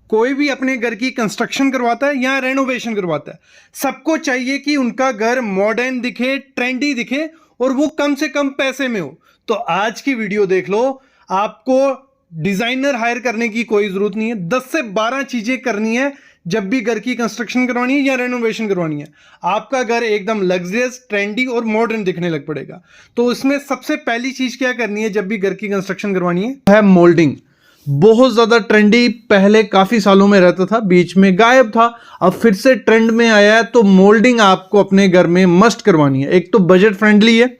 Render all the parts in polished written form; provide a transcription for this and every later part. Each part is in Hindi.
कोई भी अपने घर की कंस्ट्रक्शन करवाता है या रेनोवेशन करवाता है, सबको चाहिए कि उनका घर मॉडर्न दिखे, ट्रेंडी दिखे और वो कम से कम पैसे में हो। तो आज की वीडियो देख लो, आपको डिजाइनर हायर करने की कोई जरूरत नहीं है। 10 से 12 चीजें करनी है जब भी घर की कंस्ट्रक्शन करवानी है या रेनोवेशन करवानी है। आपका घर एकदम लग्जरियस, ट्रेंडी और मॉडर्न दिखने लग पड़ेगा। तो इसमें सबसे पहली चीज क्या करनी है जब भी घर की कंस्ट्रक्शन करवानी है मोल्डिंग। बहुत ज्यादा ट्रेंडी पहले काफी सालों में रहता था, बीच में गायब था, अब फिर से ट्रेंड में आया है। तो मोल्डिंग आपको अपने घर में मस्ट करवानी है। एक तो बजट फ्रेंडली है,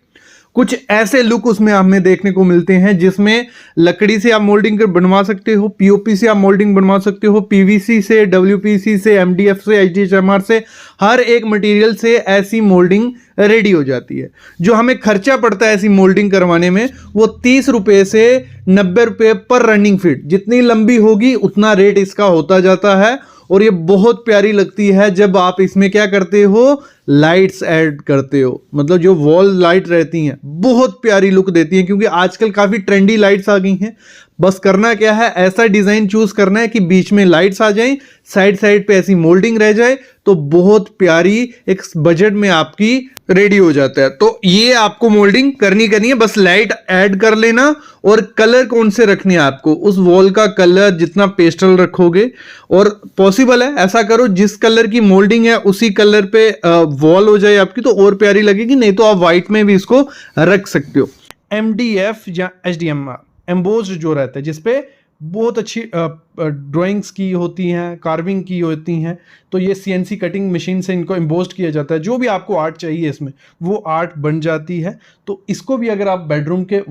कुछ ऐसे लुक उसमें हमें देखने को मिलते हैं जिसमें लकड़ी से आप मोल्डिंग बनवा सकते हो, पीओपी से आप मोल्डिंग बनवा सकते हो, पीवीसी से, डब्ल्यूपीसी से, एमडीएफ से, एचडीएचएमआर से, हर एक मटेरियल से ऐसी मोल्डिंग रेडी हो जाती है। जो हमें खर्चा पड़ता है ऐसी मोल्डिंग करवाने में वो 30 रुपए से 90 रुपए पर रनिंग फीट, जितनी लंबी होगी उतना रेट इसका होता जाता है। और ये बहुत प्यारी लगती है जब आप इसमें क्या करते हो, लाइट्स ऐड करते हो। मतलब जो वॉल लाइट रहती हैं बहुत प्यारी लुक देती हैं, क्योंकि आजकल काफी ट्रेंडी लाइट्स आ गई हैं। बस करना क्या है, ऐसा डिजाइन चूज करना है कि बीच में लाइट्स आ जाएं, साइड साइड पे ऐसी मोल्डिंग रह जाए, तो बहुत प्यारी एक बजट में आपकी रेडी हो जाता है। तो ये आपको मोल्डिंग करनी है, बस लाइट ऐड कर लेना। और कलर कौन से रखने हैं आपको, उस वॉल का कलर जितना पेस्टल रखोगे, और पॉसिबल है ऐसा करो जिस कलर की मोल्डिंग है उसी कलर पे वॉल हो जाए आपकी, तो और प्यारी लगेगी। नहीं तो आप व्हाइट में भी इसको रख सकते हो। एमडीएफ या एचडीएमआर एम्बोज्ड जो रहता है, जिसपे बहुत अच्छी ड्राइंग्स की होती हैं, कार्विंग की होती हैं, तो ये सीएनसी कटिंग मशीन से इनको एम्बोज्ड किया जाता है। जो भी आपको आर्ट चाहिए इसमें वो आर्ट बन जाती है। तो इसको भी अगर आप बेडरूम के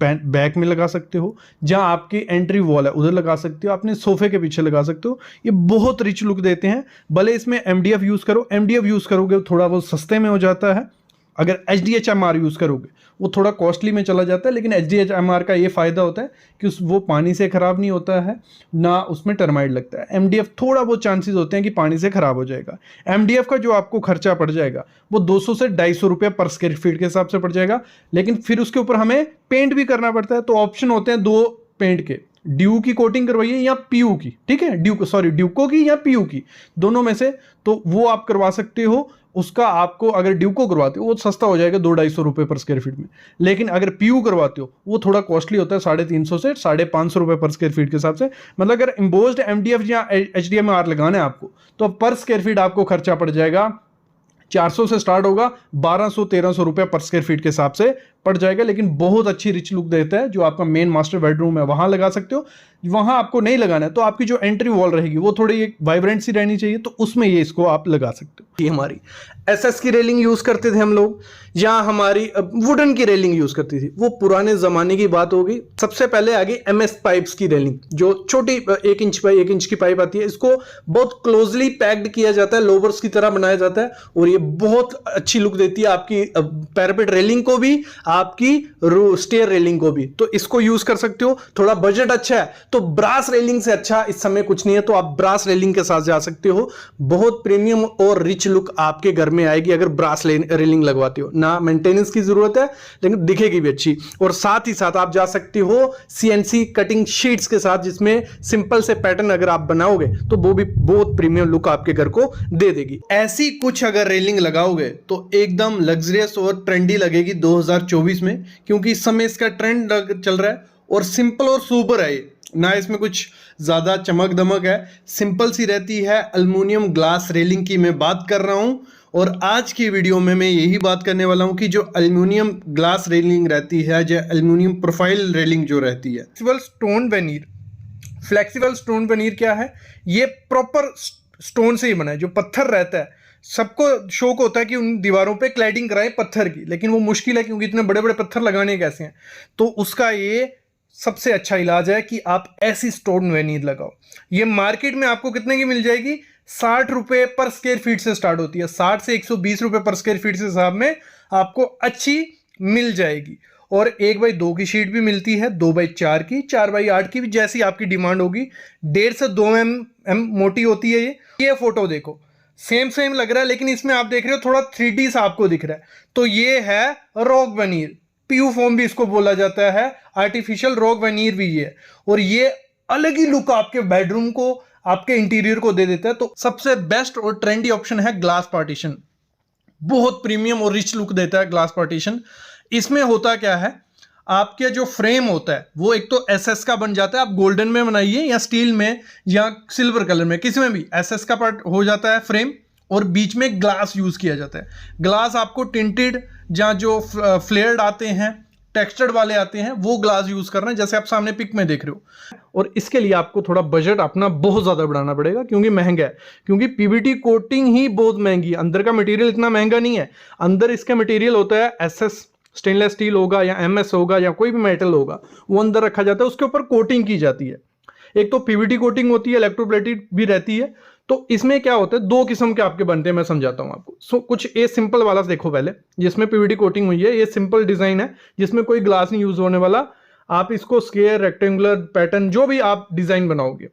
बैक में लगा सकते हो, जहां आपकी एंट्री वॉल है उधर लगा सकते हो, अपने सोफे के पीछे लगा सकते हो। ये बहुत रिच लुक देते हैं। भले इसमें एमडीएफ यूज करो, एमडीएफ यूज करोगे थोड़ा वो सस्ते में हो जाता है। अगर एचडीएचएमआर यूज करोगे वो थोड़ा कॉस्टली में चला जाता है, लेकिन एचडीएचएमआर का ये फायदा होता है कि वो पानी से खराब नहीं होता है, ना उसमें टर्माइट लगता है। एमडीएफ थोड़ा बहुत चांसेस होते हैं कि पानी से खराब हो जाएगा। एमडीएफ का जो आपको खर्चा पड़ जाएगा वो 200 से 250 रुपये पर स्क्वायर फीट के हिसाब से पड़ जाएगा, लेकिन फिर उसके ऊपर हमें पेंट भी करना पड़ता है। तो ऑप्शन होते हैं दो पेंट के, ड्यू की कोटिंग करवाइए या पीयू की, ठीक है, ड्यूको की या पीयू की, दोनों में से। तो वो आप करवा सकते हो। उसका आपको अगर ड्यूको करवाते हो वो सस्ता हो जाएगा 200-250 रुपये पर स्क्वायर फीट में, लेकिन अगर पीयू करवाते हो वो थोड़ा कॉस्टली होता है, 350 से 550 रुपये पर स्क्वायर फीट के हिसाब से। मतलब अगर एम्बोज्ड एमडीएफ या एचडीएमआर लगाना है आपको, तो पर स्क्वायर फीट आपको खर्चा पड़ जाएगा 400 से स्टार्ट होगा, 1200-1300 रुपये पर स्क्वायर फीट के हिसाब से पड़ जाएगा। लेकिन बहुत अच्छी रिच लुक देता है। जो आपका मेन मास्टर बेडरूम है वहां लगा सकते हो। वहां आपको नहीं लगाना है तो आपकी जो एंट्री वॉल रहेगी वो थोड़ी एक वाइब्रेंट सी रहनी चाहिए, तो उसमें ये इसको आप लगा सकते हो। ये हमारी एसएस की रेलिंग यूज करते थे हम लोग, या हमारी वुडन की रेलिंग यूज करती थी, वो पुराने जमाने की बात होगी। सबसे पहले आ गई एमएस पाइप्स की रेलिंग, जो छोटी 1 इंच बाई 1 इंच की पाइप आती है। इसको बहुत क्लोजली पैक्ड किया जाता है, लोवर्स की तरह बनाया जाता है, और ये बहुत अच्छी लुक देती है आपकी पैरापेट रेलिंग को भी, आपकी स्टेयर रेलिंग को भी। तो इसको यूज कर सकते हो। थोड़ा बजट अच्छा है तो ब्रास रेलिंग से अच्छा इस समय कुछ नहीं है, तो आप ब्रास रेलिंग के साथ जा सकते हो। बहुत प्रीमियम और रिच लुक आपके घर में आएगी अगर ब्रास रेलिंग लगवाते हो। ना मेंटेनेंस की जरूरत है, लेकिन दिखेगी भी अच्छी। और साथ ही साथ आप जा सकते हो सीएनसी कटिंग शीट्स के साथ, जिसमें सिंपल से पैटर्न अगर आप बनाओगे तो वो भी बहुत प्रीमियम लुक आपके घर को दे देगी। ऐसी कुछ अगर रेलिंग लगाओगे तो एकदम लग्जरियस और ट्रेंडी लगेगी 2024 में, क्योंकि इस समय इसका ट्रेंड चल रहा है। और सिंपल और सुपर है, ना इसमें कुछ ज्यादा चमक दमक है, सिंपल सी रहती है। एल्युमिनियम ग्लास रेलिंग की मैं बात कर रहा हूं, और आज की वीडियो में मैं यही बात करने वाला हूं कि जो एल्युमिनियम ग्लास रेलिंग रहती है, जो एल्युमिनियम प्रोफाइल रेलिंग जो रहती है, फ्लेक्सिबल स्टोन वेनीर। फ्लेक्सिबल स्टोन वेनीर क्या है, ये प्रॉपर स्टोन से ही बना है। जो पत्थर रहता है, सबको शौक होता है कि उन दीवारों पे क्लैडिंग कराएं पत्थर की, लेकिन वो मुश्किल है क्योंकि इतने बड़े बड़े पत्थर लगाने कैसे हैं। तो उसका ये सबसे अच्छा इलाज है कि आप ऐसी स्टोन वेनीर लगाओ। ये मार्केट में आपको कितने की मिल जाएगी, 60 रुपये पर स्क्वायर फीट से स्टार्ट होती है। 60 से 120 रुपये पर स्क्वायर फीट के हिसाब में आपको अच्छी मिल जाएगी। और 1x2 की शीट भी मिलती है, 2x4 की, 4x8 की भी, जैसी आपकी डिमांड होगी। 1.5 से 2 mm मोटी होती है ये फोटो देखो, सेम लग रहा है, लेकिन इसमें आप देख रहे हो थोड़ा 3D सा आपको दिख रहा है। तो ये है रॉक वेनीर, पीयू फोम भी इसको बोला जाता है, आर्टिफिशियल रॉक वेनीर भी ये। और ये अलग ही लुक आपके बेडरूम को, आपके इंटीरियर को दे देता है। तो सबसे बेस्ट और ट्रेंडी ऑप्शन है ग्लास पार्टीशन। बहुत प्रीमियम और रिच लुक देता है ग्लास पार्टीशन। इसमें होता क्या है, आपके जो फ्रेम होता है वो एक तो एसएस का बन जाता है, आप गोल्डन में बनाइए या स्टील में या सिल्वर कलर में, किसी में भी एसएस का पार्ट हो जाता है फ्रेम, और बीच में ग्लास यूज किया जाता है। ग्लास आपको टिंटेड या जो फ्लेयर्ड आते हैं, टेक्सचर्ड वाले आते हैं, वो ग्लास यूज करना है, जैसे आप सामने पिक में देख रहे हो। और इसके लिए आपको थोड़ा बजट अपना बहुत ज्यादा बढ़ाना पड़ेगा, क्योंकि महंगा है, क्योंकि पीवीटी कोटिंग ही बहुत महंगी है। अंदर का मटेरियल इतना महंगा नहीं है। अंदर इसका मटेरियल होता है एसएस, स्टेनलेस स्टील होगा या एमएस होगा या कोई भी मेटल होगा, वो अंदर रखा जाता है, उसके ऊपर कोटिंग की जाती है। एक तो पीवीटी कोटिंग होती है, इलेक्ट्रोप्लेटेड भी रहती है। तो इसमें क्या होता है, दो किस्म के आपके बनते हैं, मैं समझाता हूं आपको। कुछ ये सिंपल वाला देखो पहले, जिसमें पीवीटी कोटिंग हुई है, ये सिंपल डिजाइन है जिसमें कोई ग्लास नहीं यूज होने वाला। आप इसको स्क्वायर, रेक्टेंगुलर, पैटर्न, जो भी आप डिजाइन बनाओगे,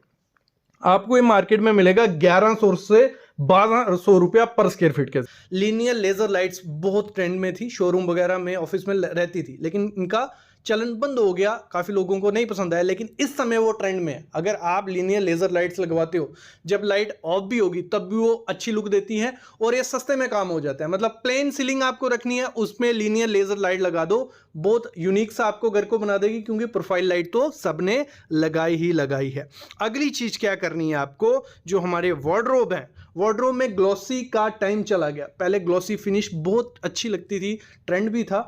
आपको ये मार्केट में मिलेगा 1100 से 1200 रुपया पर स्क्वायर फीट के। लीनियर लेजर लाइट्स बहुत ट्रेंड में थी, शोरूम वगैरह में, ऑफिस में रहती थी, लेकिन इनका चलन बंद हो गया, काफी लोगों को नहीं पसंद आया। लेकिन इस समय वो ट्रेंड में है। अगर आप लीनियर लेजर लाइट्स लगवाते हो, जब लाइट ऑफ भी होगी तब भी वो अच्छी लुक देती है, और ये सस्ते में काम हो जाता है। मतलब प्लेन सीलिंग आपको रखनी है, उसमें लीनियर लेजर लाइट लगा दो, बहुत यूनिक सा आपको घर को बना देगी, क्योंकि प्रोफाइल लाइट तो सबने लगाई है। अगली चीज क्या करनी है आपको, जो हमारे वार्डरोब है, वार्डरोब में ग्लॉसी का टाइम चला गया। पहले ग्लॉसी फिनिश बहुत अच्छी लगती थी, ट्रेंड भी था,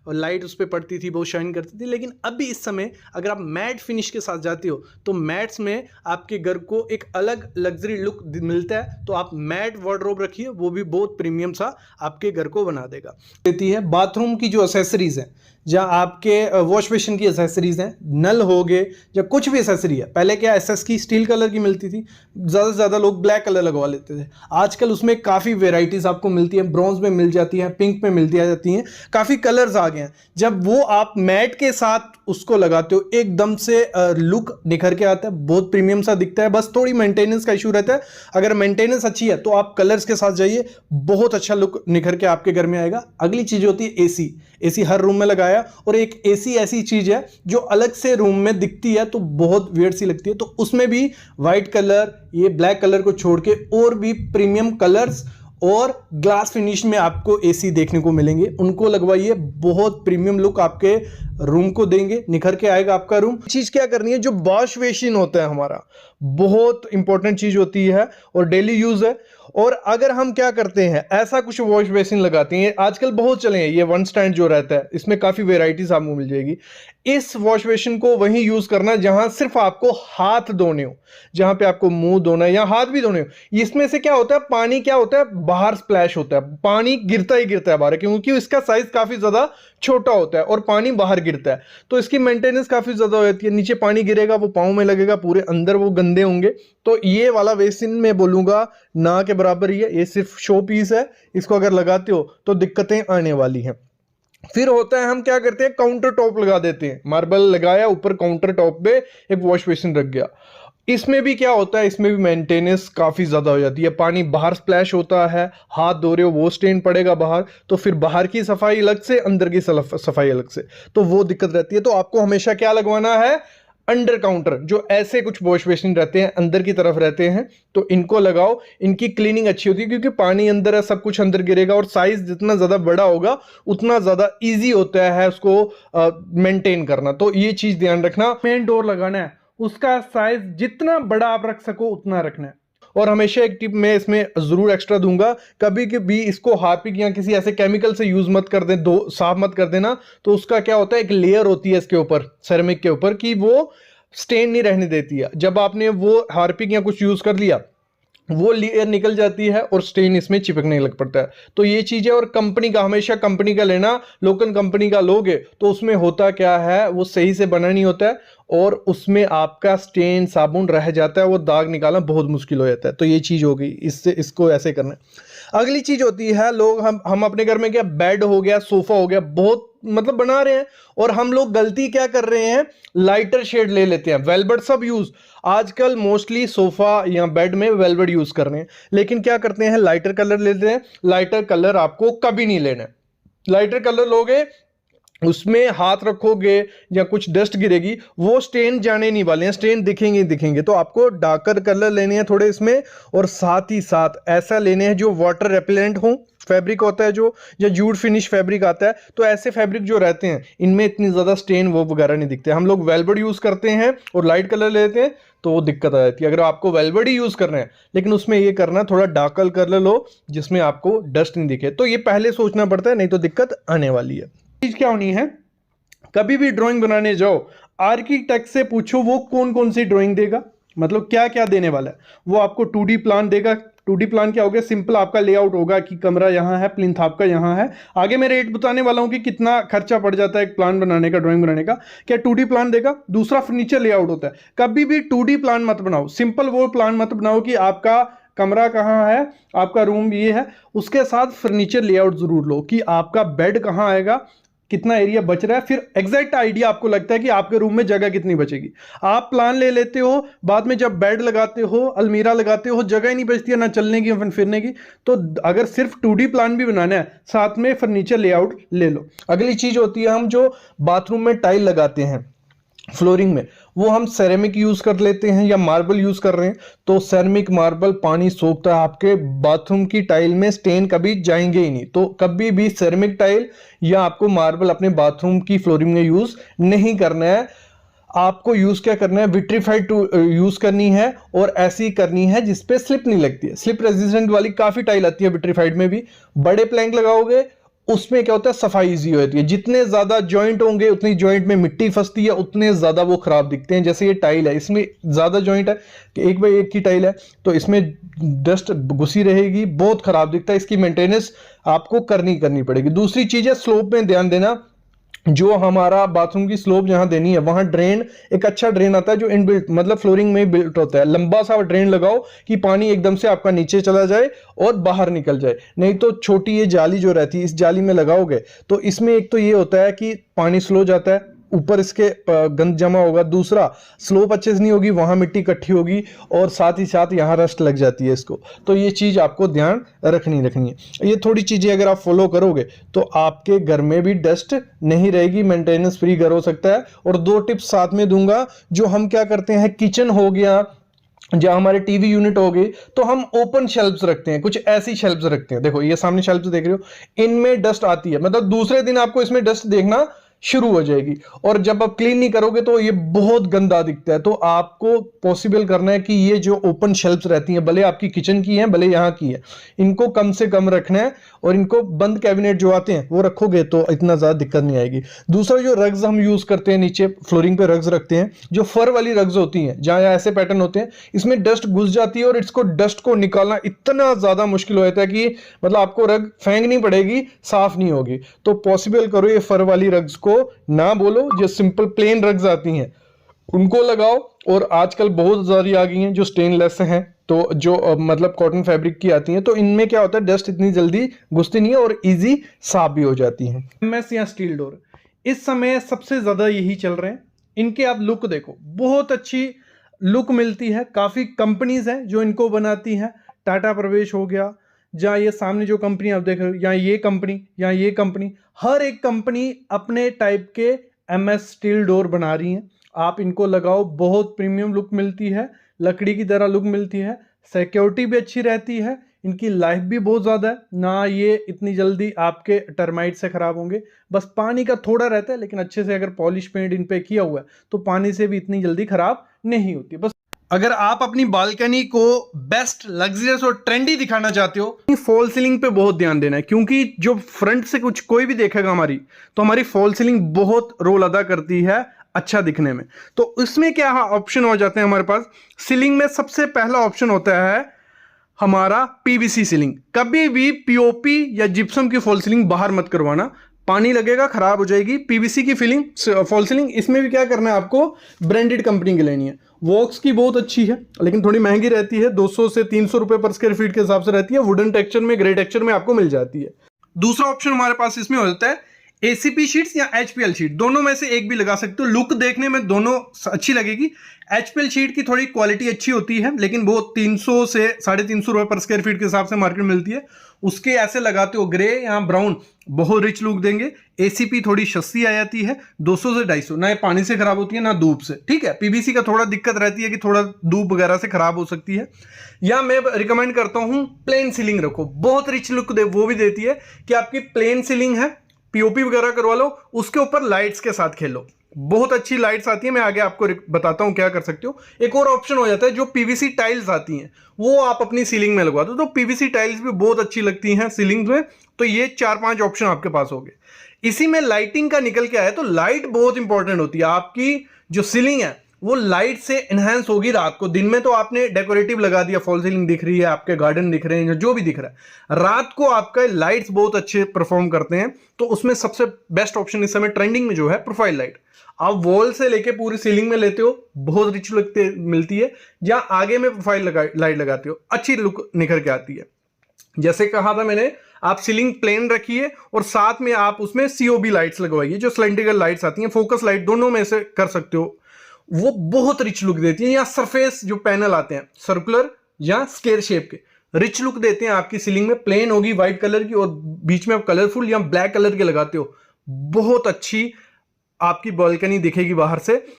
और लाइट उस पर पड़ती थी, बहुत शाइन करती थी। लेकिन अभी इस समय अगर आप मैट फिनिश के साथ जाते हो, तो मैट्स में आपके घर को एक अलग लग्जरी लुक मिलता है। तो आप मैट वार्डरोब रखिए, वो भी बहुत प्रीमियम सा आपके घर को बना देगा। देती है बाथरूम की जो एसेसरीज है, जहाँ आपके वॉश बेसिन की एसेसरीज हैं, नल हो गए या कुछ भी एसेसरी है। पहले क्या एसएस की स्टील कलर की मिलती थी, ज़्यादा से ज़्यादा लोग ब्लैक कलर लगवा लेते थे। आजकल उसमें काफ़ी वेराइटीज़ आपको मिलती हैं, ब्रॉन्ज में मिल जाती हैं, पिंक में मिलती जाती हैं, काफ़ी कलर्स आ गए हैं। जब वो आप मैट के साथ उसको लगाते हो, एकदम से लुक निखर के आता है, बहुत प्रीमियम सा दिखता है। बस थोड़ी मेंटेनेंस का इशू रहता है, अगर मेंटेनेंस अच्छी है तो आप कलर्स के साथ जाइए, बहुत अच्छा लुक निखर के आपके घर में आएगा। अगली चीज़ होती है एसी। एसी हर रूम में लगाया, और एक एसी ऐसी चीज है जो अलग से रूम में दिखती है तो बहुत वियर्ड सी लगती है। तो उसमें भी व्हाइट कलर, ये ब्लैक कलर को छोड़ के और भी प्रीमियम कलर्स और ग्लास फिनिश में आपको एसी देखने को मिलेंगे, उनको लगवाइए, बहुत प्रीमियम लुक आपके रूम को देंगे, निखर के आएगा आपका रूम। चीज क्या करनी है, जो वॉश बेसिन होता है हमारा, बहुत इंपॉर्टेंट चीज होती है और डेली यूज है। और अगर हम क्या करते हैं, ऐसा कुछ वॉश बेसिन लगाते हैं, आजकल बहुत चले हैं ये वन स्टैंड जो रहता है, इसमें काफी वेराइटीज आपको मिल जाएगी। इस वॉश बेसिन को वहीं यूज करना जहां सिर्फ आपको हाथ धोने हो, जहां पे आपको मुंह धोना है या हाथ भी धोने हो। इसमें से क्या होता है, पानी क्या होता है, बाहर स्प्लैश होता है, पानी गिरता ही गिरता है बाहर, क्योंकि इसका साइज काफी ज्यादा छोटा होता है और पानी बाहर गिरता है, तो इसकी मेंटेनेंस काफी ज्यादा हो जाती है। नीचे पानी गिरेगा, वो पाँव में लगेगा, पूरे अंदर वो गंदे होंगे। तो ये वाला बेसिन मैं बोलूंगा ना के बराबर ही है, ये सिर्फ शो पीस है, इसको अगर लगाते हो तो दिक्कतें आने वाली हैं। फिर होता है, हम क्या करते हैं, काउंटर टॉप लगा देते हैं, मार्बल लगाया, ऊपर काउंटर टॉप पे एक वॉश बेसिन रख गया। इसमें भी क्या होता है, इसमें भी मेंटेनेंस काफी ज्यादा हो जाती है, पानी बाहर स्प्लैश होता है, हाथ धो रहे हो वो स्टेन पड़ेगा बाहर, तो फिर बाहर की सफाई अलग से, अंदर की सफाई अलग से, तो वो दिक्कत रहती है। तो आपको हमेशा क्या लगवाना है, अंडर काउंटर, जो ऐसे कुछ वॉश बेसिन रहते हैं अंदर की तरफ रहते हैं, तो इनको लगाओ। इनकी क्लीनिंग अच्छी होती है, क्योंकि पानी अंदर है, सब कुछ अंदर गिरेगा, और साइज जितना ज्यादा बड़ा होगा उतना ज्यादा इजी होता है उसको मेंटेन करना। तो ये चीज ध्यान रखना। मेन डोर लगाना है, उसका साइज जितना बड़ा आप रख सको उतना रखना है। और हमेशा एक टिप मैं इसमें जरूर एक्स्ट्रा दूंगा, कभी भी इसको हार्पिक या किसी ऐसे केमिकल से यूज मत कर दें, साफ मत कर देना। तो उसका क्या होता है, एक लेयर होती है इसके ऊपर, सेरेमिक के ऊपर, कि वो स्टेन नहीं रहने देती है। जब आपने वो हार्पिक या कुछ यूज कर लिया, वो लेयर निकल जाती है और स्टेन इसमें चिपकने लग पड़ता है। तो ये चीज है। और कंपनी का, हमेशा कंपनी का लेना, लोकल कंपनी का लोगे तो उसमें होता क्या है, वो सही से बना नहीं होता है, और उसमें आपका स्टेन साबुन रह जाता है, वो दाग निकालना बहुत मुश्किल हो जाता है। तो ये चीज हो गई, इससे इसको ऐसे करना है। अगली चीज होती है, लोग हम अपने घर में क्या, बेड हो गया, सोफा हो गया, बहुत मतलब बना रहे हैं, और हम लोग गलती क्या कर रहे हैं, लाइटर शेड ले लेते हैं, वेलवेट सब यूज, आजकल मोस्टली सोफा या बेड में वेलवेट यूज कर रहे हैं, लेकिन क्या करते हैं, लाइटर कलर लेते हैं। लाइटर कलर आपको कभी नहीं लेना है। लाइटर कलर लोगे उसमें हाथ रखोगे या कुछ डस्ट गिरेगी, वो स्टेन जाने नहीं वाले हैं, स्टेन दिखेंगे ही दिखेंगे। तो आपको डार्कर कलर लेने हैं थोड़े इसमें, और साथ ही साथ ऐसा लेने हैं जो वाटर रेपेलेंट हो। फैब्रिक होता है जो, या जूट फिनिश फैब्रिक आता है, तो ऐसे फैब्रिक जो रहते हैं इनमें इतनी ज़्यादा स्टेन वो वगैरह नहीं दिखते। हम लोग वेलवेट यूज़ करते हैं और लाइट कलर लेते हैं तो वो दिक्कत आ जाती है। अगर आपको वेलवेट ही यूज़ करना है, लेकिन उसमें ये करना थोड़ा डार्क कलर लो जिसमें आपको डस्ट नहीं दिखे, तो ये पहले सोचना पड़ता है, नहीं तो दिक्कत आने वाली है। चीज़ क्या होनी है, कभी भी ड्राइंग बनाने जाओ, आर्किटेक्ट से पूछो वो कौन कौन सी ड्राइंग देगा, मतलब क्या क्या देने वाला है। वो आपको 2D प्लान देगा। 2D प्लान क्या होगा, सिंपल आपका लेआउट होगा कि कमरा यहाँ है, प्लिंथ आपका यहाँ है। आगे मैं रेट बताने वाला हूँ कि कितना खर्चा पड़ जाता है एक प्लान बनाने का, ड्राइंग बनाने का। क्या 2D प्लान देगा। दूसरा फर्नीचर लेआउट होता है। कभी भी 2D प्लान मत बनाओ, सिंपल वो प्लान मत बनाओ कि आपका कमरा कहाँ है, आपका रूम ये है, उसके साथ फर्नीचर लेआउट जरूर लो कि आपका बेड कहाँ आएगा, कितना एरिया बच रहा है, फिर एग्जैक्ट आइडिया आपको लगता है कि आपके रूम में जगह कितनी बचेगी। आप प्लान ले लेते हो, बाद में जब बेड लगाते हो, अलमीरा लगाते हो, जगह ही नहीं बचती है ना चलने की फिरने की। तो अगर सिर्फ 2D प्लान भी बनाना है, साथ में फर्नीचर लेआउट ले लो। अगली चीज होती है, हम जो बाथरूम में टाइल लगाते हैं फ्लोरिंग में, वो हम सेरेमिक यूज कर लेते हैं या मार्बल यूज कर रहे हैं, तो सेरेमिक मार्बल पानी सोखता है, आपके बाथरूम की टाइल में स्टेन कभी जाएंगे ही नहीं। तो कभी भी सेरेमिक टाइल या आपको मार्बल अपने बाथरूम की फ्लोरिंग में यूज नहीं करना है। आपको यूज क्या करना है, विट्रीफाइड यूज करनी है, और ऐसी करनी है जिसपे स्लिप नहीं लगती है। स्लिप रेजिस्टेंट वाली काफी टाइल आती है विट्रीफाइड में भी। बड़े प्लैंक लगाओगे उसमें क्या होता है, सफाई इजी होती है। जितने ज्यादा जॉइंट होंगे उतनी जॉइंट में मिट्टी फंसती है, उतने ज्यादा वो खराब दिखते हैं। जैसे ये टाइल है, इसमें ज्यादा जॉइंट है कि 1x1 की टाइल है, तो इसमें डस्ट घुसी रहेगी, बहुत खराब दिखता है। इसकी मेंटेनेंस आपको करनी पड़ेगी। दूसरी चीज है, स्लोप में ध्यान देना। जो हमारा बाथरूम की स्लोप जहां देनी है, वहां ड्रेन, एक अच्छा ड्रेन आता है जो इनबिल्ट, मतलब फ्लोरिंग में बिल्ट होता है। लंबा सा ड्रेन लगाओ कि पानी एकदम से आपका नीचे चला जाए और बाहर निकल जाए। नहीं तो छोटी ये जाली जो रहती है, इस जाली में लगाओगे तो इसमें एक तो ये होता है कि पानी स्लो जाता है, ऊपर इसके गंद जमा होगा। दूसरा, स्लोप अच्छे से नहीं होगी, वहां मिट्टी इकट्ठी होगी, और साथ ही साथ यहाँ रस्ट लग जाती है इसको। तो ये चीज आपको ध्यान रखनी है। ये थोड़ी चीजें अगर आप फॉलो करोगे तो आपके घर में भी डस्ट नहीं रहेगी, मेंटेनेंस फ्री घर हो सकता है। और 2 टिप्स साथ में दूंगा। जो हम क्या करते हैं, किचन हो गया, जहां हमारे टीवी यूनिट हो गई, तो हम ओपन शेल्फ्स रखते हैं, कुछ ऐसी शेल्फ्स रखते हैं। देखो ये सामने शेल्फ्स देख रहे हो, इनमें डस्ट आती है, मतलब दूसरे दिन आपको इसमें डस्ट देखना शुरू हो जाएगी, और जब आप क्लीन नहीं करोगे तो ये बहुत गंदा दिखता है। तो आपको पॉसिबल करना है कि ये जो ओपन शेल्फ्स रहती हैं, भले आपकी किचन की हैं भले यहाँ की है, इनको कम से कम रखना है, और इनको बंद कैबिनेट जो आते हैं वो रखोगे तो इतना ज्यादा दिक्कत नहीं आएगी। दूसरा, जो रग्स हम यूज करते हैं, नीचे फ्लोरिंग पे रग्स रखते हैं, जो फर वाली रग्स होती हैं, जहां ऐसे पैटर्न होते हैं, इसमें डस्ट घुस जाती है, और इसको डस्ट को निकालना इतना ज्यादा मुश्किल हो जाता है कि मतलब आपको रग फेंकनी पड़ेगी, साफ नहीं होगी। तो पॉसिबल करो ये फर वाली रग्स को ना बोलो, जो सिंपल प्लेन रग्स आती हैं उनको लगाओ। और आजकल बहुत ज्यादा आ गई हैं जो स्टेनलेस हैं, तो जो मतलब कॉटन फैब्रिक की आती हैं, तो इनमें क्या होता है, डस्ट इतनी जल्दी घुसती नहीं है और इजी साफ भी हो जाती हैं। एमएस या स्टील डोर इस समय सबसे ज्यादा यही चल रहे हैं। इनके आप लुक देखो, बहुत अच्छी लुक मिलती है। काफी कंपनीज हैं जो इनको बनाती हैं। टाटा प्रवेश हो गया, जहाँ ये सामने जो कंपनी आप देख रहे हो, यहाँ ये कंपनी, यहाँ ये कंपनी, हर एक कंपनी अपने टाइप के एमएस स्टील डोर बना रही हैं। आप इनको लगाओ, बहुत प्रीमियम लुक मिलती है, लकड़ी की तरह लुक मिलती है, सिक्योरिटी भी अच्छी रहती है, इनकी लाइफ भी बहुत ज़्यादा है ना, ये इतनी जल्दी आपके टर्माइट से ख़राब होंगे। बस पानी का थोड़ा रहता है, लेकिन अच्छे से अगर पॉलिश पेंट इन पे किया हुआ है तो पानी से भी इतनी जल्दी ख़राब नहीं होती। बस अगर आप अपनी बालकनी को बेस्ट, लग्जरियस और ट्रेंडी दिखाना चाहते हो, फॉल सीलिंग पे बहुत ध्यान देना है, क्योंकि जो फ्रंट से कुछ कोई भी देखेगा हमारी, तो हमारी फॉल सीलिंग बहुत रोल अदा करती है अच्छा दिखने में। तो इसमें क्या ऑप्शन हो जाते हैं हमारे पास। सीलिंग में सबसे पहला ऑप्शन होता है हमारा पीवीसी सीलिंग। कभी भी पीओपी या जिप्सम की फॉल सीलिंग बाहर मत करवाना, पानी लगेगा, खराब हो जाएगी। पीवीसी की फीलिंग फॉल सीलिंग, इसमें भी क्या करना है आपको, ब्रांडेड कंपनी की लेनी है। वॉक्स की बहुत अच्छी है, लेकिन थोड़ी महंगी रहती है, 200 से 300 रुपए पर स्क्वायर फीट के हिसाब से रहती है। वुडन टेक्सचर में, ग्रे टेक्सचर में आपको मिल जाती है। दूसरा ऑप्शन हमारे पास इसमें हो जाता है एसीपी शीट्स या एचपीएल शीट, दोनों में से एक भी लगा सकते हो। लुक देखने में दोनों अच्छी लगेगी। एचपीएल शीट की थोड़ी क्वालिटी अच्छी होती है, लेकिन वो 300 से 350 रुपए पर स्क्वायर फीट के हिसाब से मार्केट में मिलती है। उसके ऐसे लगाते हो ग्रे या ब्राउन, बहुत रिच लुक देंगे। एसीपी थोड़ी सस्ती आ जाती है, 200 से 250, ना ये पानी से खराब होती है ना धूप से, ठीक है। पीवीसी का थोड़ा दिक्कत रहती है कि थोड़ा धूप वगैरह से खराब हो सकती है। या मैं रिकमेंड करता हूं प्लेन सीलिंग रखो, बहुत रिच लुक वो भी देती है कि आपकी प्लेन सीलिंग है, पीओपी वगैरह करवा लो, उसके ऊपर लाइट्स के साथ खेलो, बहुत अच्छी लाइट्स आती है। मैं आगे आपको बताता हूं क्या कर सकते हो। एक और ऑप्शन हो जाता है, जो पीवीसी टाइल्स आती हैं वो आप अपनी सीलिंग में लगवा दो, तो पीवीसी टाइल्स भी बहुत अच्छी लगती हैं सीलिंग में। तो ये 4-5 ऑप्शन आपके पास हो गए। इसी में लाइटिंग का निकल के आया, तो लाइट बहुत इंपॉर्टेंट होती है। आपकी जो सीलिंग है वो लाइट से एनहांस होगी रात को। दिन में तो आपने डेकोरेटिव लगा दिया, फॉल सीलिंग दिख रही है, आपके गार्डन दिख रहे हैं, जो भी दिख रहा है, रात को आपका लाइट्स बहुत अच्छे परफॉर्म करते हैं। तो उसमें सबसे बेस्ट ऑप्शन इस समय ट्रेंडिंग में जो है प्रोफाइल लाइट। आप वॉल से लेके पूरी सीलिंग में लेते हो, बहुत रिच लुक मिलती है। या आगे में प्रोफाइल लाइट लगाते हो, अच्छी लुक निखर के आती है। जैसे कहा था मैंने, आप सीलिंग प्लेन रखिए और साथ में आप उसमें सीओबी लाइट्स लगवाइए, जो सिलेंड्रिकल लाइट्स आती हैं, फोकस लाइट, दोनों में से कर सकते हो, वो बहुत रिच लुक देती है। या सरफेस जो पैनल आते हैं सर्कुलर या स्क्वायर शेप के, रिच लुक देते हैं। आपकी सीलिंग में प्लेन होगी व्हाइट कलर की और बीच में आप कलरफुल या ब्लैक कलर के लगाते हो, बहुत अच्छी आपकी बालकनी दिखेगी बाहर से।